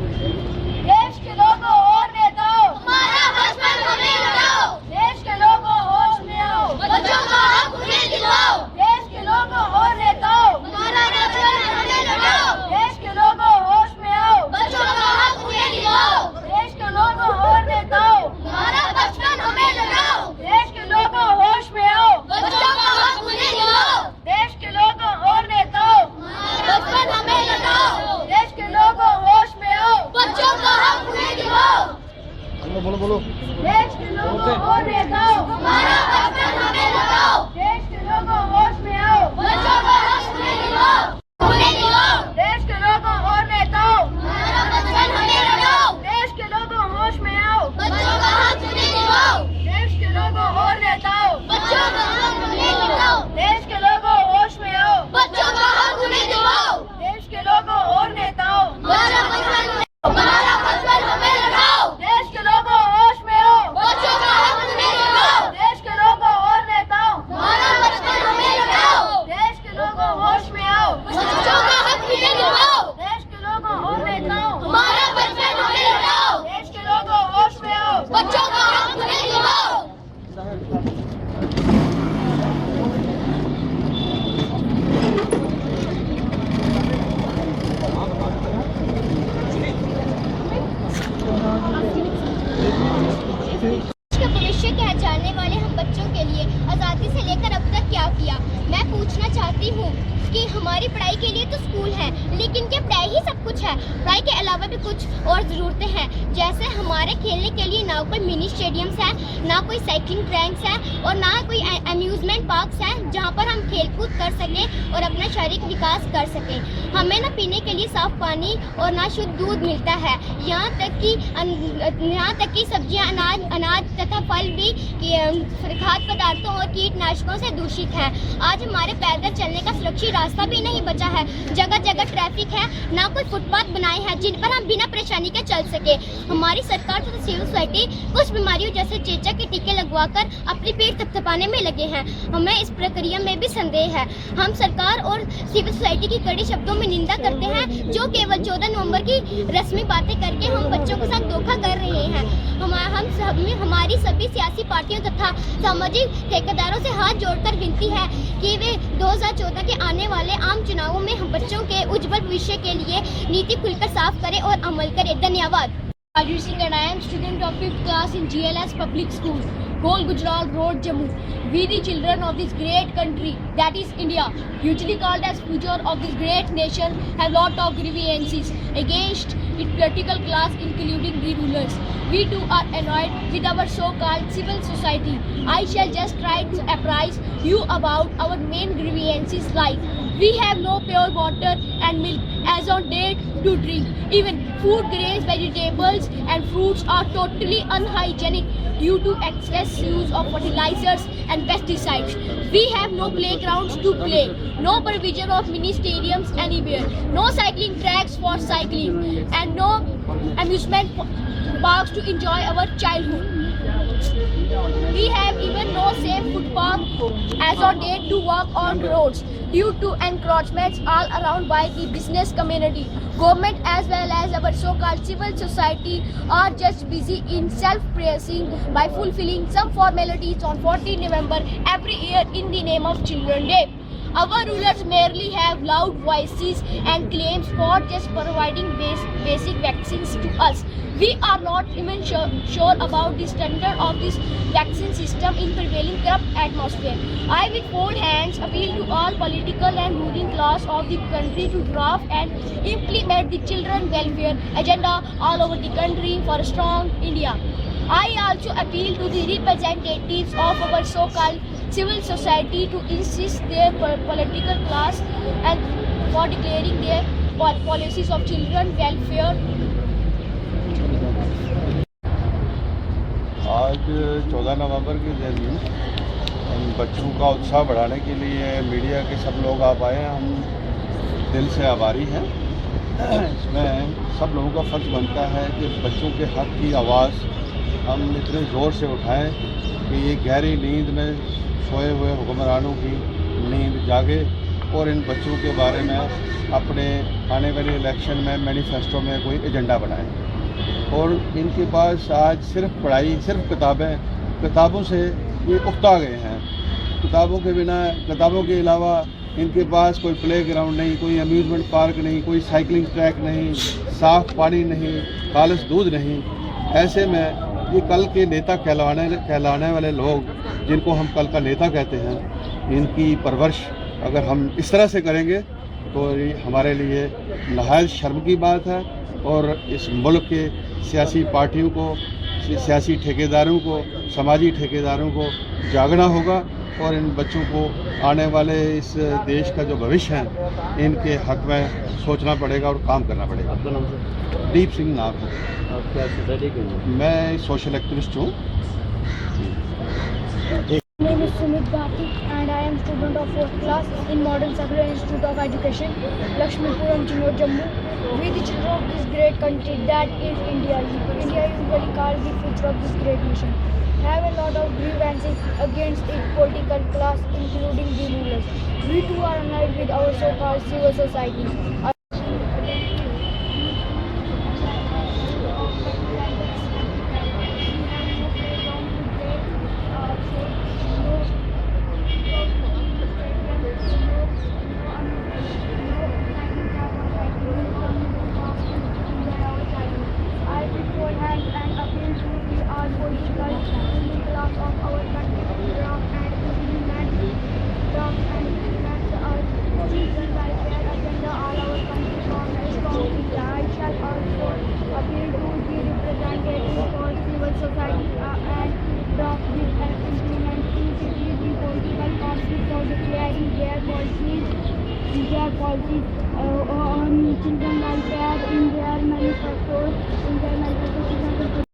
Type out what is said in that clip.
देश के लोगों और नेताओं, हमारा बचपन हमें लौटाओ। देश के लोगों होश में आओ, बच्चों का हक उन्हें दिलवाओ। देश के लोगों और नेताओं, हमारा बचपन हमें लौटाओ। देश के लोगों होश में आओ, बच्चों का हक उन्हें दिलवाओ। देश के लोगों और नेताओं, हमारा बचपन हमें लौटाओ। देश के लोगों होश में आओ, बच्चों का हक उन्हें दिलवाओ। देश के लोगों और नेताओं, बचपन हमें लौटाओ। देश के लोगों होश में आओ, बच्चों का हक उन्हें दिलवाओ। बोलो। देश के लोगों और नेताओं, हमारा बचपन हमें लौटाओ। देश के लोगों होश में आओ, बच्चों का हक उन्हें दिलवाओ। देश के लोगों और नेताओं, हमारा बचपन हमें लौटाओ। देश के लोगों होश में आओ, बच्चों का हक उन्हें दिलवाओ। देश के लोगों और नेताओं, बच्चों का हक उन्हें दिलवाओ। देश के लोगों होश में आओ, बच्चों का हक उन्हें दिलवाओ। देश के लोगों और नेताओं, हमारा बचपन हमें लौटाओ। देश के लोगों होश में आओ, बच्चों का हक उन्हें दिलवाओ। देश के लोगों और नेताओं, हमारा बचपन हमें लौटाओ। देश के लोगों होश में आओ, बच्चों का हक उन्हें दिलवाओ। देश के लोगों और नेताओं, हमारा बचपन हमें लौटाओ। देश के लोगों होश में आओ, बच्चों का हक उन्हें दिलवाओ। के भविष्य के जानने वाले हम बच्चों के लिए आज़ादी से लेकर अब तक क्या किया। मैं पूछना चाहती हूँ कि हमारी पढ़ाई के लिए तो स्कूल है, लेकिन क्या पढ़ाई ही सब कुछ है? पढ़ाई के अलावा भी कुछ और ज़रूरतें हैं, जैसे हमारे खेलने के लिए ना कोई मिनी स्टेडियम्स है, ना कोई साइकिलिंग ट्रैक्स है और ना कोई अम्यूज़मेंट पार्क्स हैं जहाँ पर हम खेलकूद कर सकें और अपना शारीरिक विकास कर सकें। हमें ना पीने के लिए साफ़ पानी और ना शुद्ध दूध मिलता है। यहाँ तक कि सब्जियाँ, अनाज तथा फल भी खाद्य पदार्थों और कीटनाशकों से दूषित हैं। आज हमारे पैदल चलने का सुरक्षित रास्ता भी नहीं बचा है। जगह जगह ट्रैफिक है, ना कोई फुटपाथ बनाए हैं जिन पर हम बिना परेशानी के चल सके। हमारी सरकार तथा सिविल सोसाइटी कुछ बीमारियों जैसे चेचक के टीके लगवाकर अपनी पेट थपथपाने में लगे हैं। हमें इस प्रक्रिया में भी संदेह है। हम सरकार और सिविल सोसाइटी की कड़ी शब्दों में निंदा करते हैं, जो केवल 14 नवंबर की रस्मी बातें करके हम बच्चों के साथ धोखा कर रहे हैं। हमारी सभी सियासी पार्टियों तथा सामाजिक ठेकेदारों से हाथ जोड़कर विनती है कि वे 2014 के आने वाले आम चुनावों में हम बच्चों के उज्जवल भविष्य के लिए नीति खुलकर साफ करें और अमल करें। धन्यवाद। Raju Singh and I am student of 5th class in GLS Public School, Gol Gujarat Road, Jammu. We the children of this great country, that is India, usually called as future of this great nation, have lot of grievances against its political class, including the rulers. We too are annoyed with our so-called civil society. I shall just try to apprise you about our main grievances like we have no pure water and milk as on date to drink. Even food grains, vegetables and fruits are totally unhygienic due to excess use of fertilizers and pesticides. We have no playgrounds to play, no provision of mini stadiums anywhere, no cycling tracks for cycling and no amusement parks to enjoy our childhood. We have even no safe footpath as on date to walk on roads due to encroachments all around by the business community. Government as well as our so-called civil society are just busy in self-praising by fulfilling some formalities on 14 November every year in the name of Children's Day. Our rulers merely have loud voices and claims for just providing basic vaccines to us. We are not even sure about the standard of this vaccine system in prevailing corrupt atmosphere. I with bold hands appeal to all political and ruling class of the country to draft and implement the children welfare agenda all over the country for a strong India. I also appeal to the representatives of our so-called civil society to insist their political class and for declaring their policies of children welfare. आज 14 नवंबर के दिन बच्चों का उत्साह बढ़ाने के लिए media के सब लोग आप आए हैं, हम दिल से आभारी हैं। इसमें सब लोगों का फ़र्ज़ बनता है कि बच्चों के हक़ की आवाज़ हम इतने ज़ोर से उठाएं कि ये गहरी नींद में सोए हुए हुक्मरानों की नींद जागे और इन बच्चों के बारे में अपने आने वाले इलेक्शन में मैनिफेस्टो में कोई एजेंडा बनाएं। और इनके पास आज सिर्फ पढ़ाई, सिर्फ किताबों से ये उकता गए हैं। किताबों के बिना, किताबों के अलावा इनके पास कोई प्ले ग्राउंड नहीं, कोई अम्यूज़मेंट पार्क नहीं, कोई साइकिलिंग ट्रैक नहीं, साफ़ पानी नहीं, खालिश दूध नहीं। ऐसे में ये कल के नेता कहलाने वाले लोग, जिनको हम कल का नेता कहते हैं, इनकी परवरिश अगर हम इस तरह से करेंगे तो ये हमारे लिए नहायत शर्म की बात है। और इस मुल्क के सियासी पार्टियों को, सियासी ठेकेदारों को, समाजी ठेकेदारों को जागना होगा और इन बच्चों को आने वाले इस देश का जो भविष्य है इनके हक में सोचना पड़ेगा और काम करना पड़ेगा। आपका नाम सर? दीप सिंह नाम है। आप क्या सोसाइटी के हैं? मैं सोशल एक्टिविस्ट हूँ। My name is Sumit Bhati and I am student of 4th class in Modern Secular Institute of Education, Lakshmipuram, Chennai, Jammu. We the children of this great country that is India. India is usually called the future of this great nation. Have a lot of grievances against its political class, including the rulers. We too are annoyed with our so-called civil society. Their policies on children welfare in their manifestos.